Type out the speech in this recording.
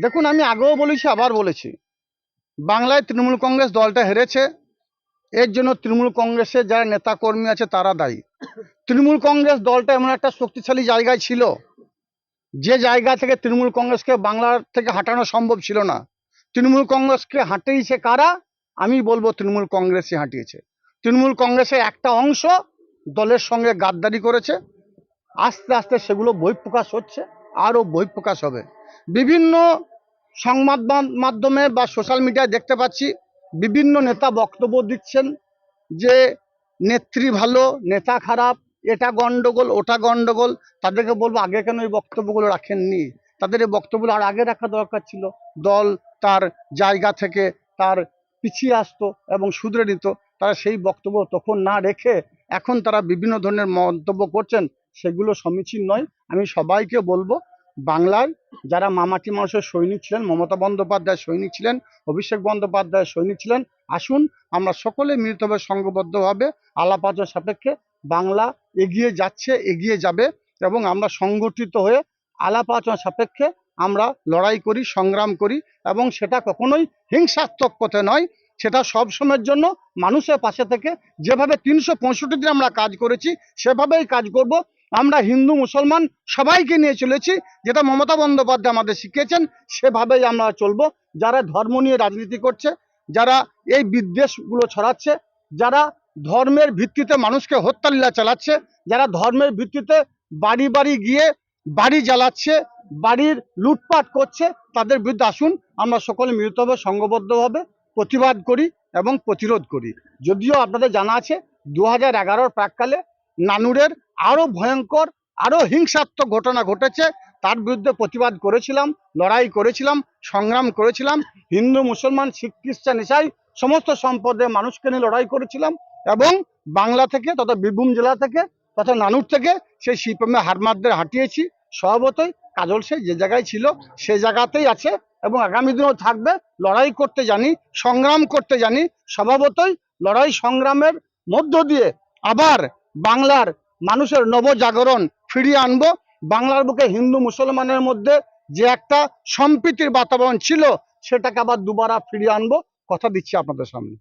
দেখুন, আমি আগেও বলেছি, আবার বলেছি, বাংলায় তৃণমূল কংগ্রেস দলটা হেরেছে। এর জন্য তৃণমূল কংগ্রেসের যারা নেতাকর্মী আছে তারা দায়ী। তৃণমূল কংগ্রেস দলটা এমন একটা শক্তিশালী জায়গায় ছিল, যে জায়গা থেকে তৃণমূল কংগ্রেসকে বাংলার থেকে হাঁটানো সম্ভব ছিল না। তৃণমূল কংগ্রেসকে হাঁটিয়েছে কারা? আমি বলবো তৃণমূল কংগ্রেসই হাঁটিয়েছে। তৃণমূল কংগ্রেসের একটা অংশ দলের সঙ্গে গাদ্দারি করেছে। আস্তে আস্তে সেগুলো বহিঃপ্রকাশ হচ্ছে, আরও বহিঃপ্রকাশ হবে। বিভিন্ন সংবাদ মাধ্যমে বা সোশ্যাল মিডিয়ায় দেখতে পাচ্ছি বিভিন্ন নেতা বক্তব্য দিচ্ছেন যে নেত্রী ভালো, নেতা খারাপ, এটা গন্ডগোল, ওটা গন্ডগোল। তাদেরকে বলবো, আগে কেন এই বক্তব্যগুলো রাখেননি? তাদের এই বক্তব্যগুলো আর আগে রাখা দরকার ছিল। দল তার জায়গা থেকে তার পিছিয়ে আসতো এবং শুধরে নিত। তারা সেই বক্তব্য তখন না রেখে এখন তারা বিভিন্ন ধরনের মন্তব্য করছেন, সেগুলো সমীচীন নয়। আমি সবাইকে বলবো, বাংলার যারা মামাটি মানুষের সৈনিক ছিলেন, মমতা বন্দ্যোপাধ্যায় সৈনিক ছিলেন, অভিষেক বন্দ্যোপাধ্যায় সৈনিক ছিলেন, আসুন আমরা সকলে মিলিতভাবে সংঘবদ্ধভাবে আলাপ আলোচনা সাপেক্ষে বাংলা এগিয়ে যাচ্ছে, এগিয়ে যাবে, এবং আমরা সংগঠিত হয়ে আলাপ আলোচনা সাপেক্ষে আমরা লড়াই করি, সংগ্রাম করি, এবং সেটা কখনোই হিংসাত্মক পথে নয়। সেটা সবসময়ের জন্য মানুষের পাশে থেকে যেভাবে ৩৬৫ দিন আমরা কাজ করেছি সেভাবেই কাজ করব। আমরা হিন্দু মুসলমান সবাইকে নিয়ে চলেছি, যেটা মমতা বন্দ্যোপাধ্যায় আমাদের শিখিয়েছেন, সেভাবেই আমরা চলবো। যারা ধর্ম নিয়ে রাজনীতি করছে, যারা এই বিদ্বেষগুলো ছড়াচ্ছে, যারা ধর্মের ভিত্তিতে মানুষকে হত্যালীলা চালাচ্ছে, যারা ধর্মের ভিত্তিতে বাড়ি বাড়ি গিয়ে বাড়ি জ্বালাচ্ছে, বাড়ির লুটপাট করছে, তাদের বিরুদ্ধে আসুন আমরা সকলে মিলিতভাবে সংঘবদ্ধভাবে প্রতিবাদ করি এবং প্রতিরোধ করি। যদিও আপনাদের জানা আছে 2011-র প্রাককালে নানুরের আরও ভয়ঙ্কর, আরও হিংসাত্মক ঘটনা ঘটেছে। তার বিরুদ্ধে প্রতিবাদ করেছিলাম, লড়াই করেছিলাম, সংগ্রাম করেছিলাম। হিন্দু মুসলমান শিখ খ্রিস্টান ইসাই সমস্ত সম্প্রদায়ের মানুষকে নিয়ে লড়াই করেছিলাম, এবং বাংলা থেকে তথা বীরভূম জেলা থেকে তথা নানুর থেকে সেই শিল্পমে হারমাদদের হাঁটিয়েছি। স্বভাবতই কাজল সে যে জায়গায় ছিল সে জায়গাতেই আছে এবং আগামী দিনেও থাকবে। লড়াই করতে জানি, সংগ্রাম করতে জানি। স্বভাবতই লড়াই সংগ্রামের মধ্য দিয়ে আবার বাংলার মানুষের নবজাগরণ ফিরিয়ে আনবো। বাংলার বুকে হিন্দু মুসলমানের মধ্যে যে একটা সম্প্রীতির বাতাবরণ ছিল, সেটাকে আবার দুবারা ফিরিয়ে আনবো, কথা দিচ্ছি আপনাদের সামনে।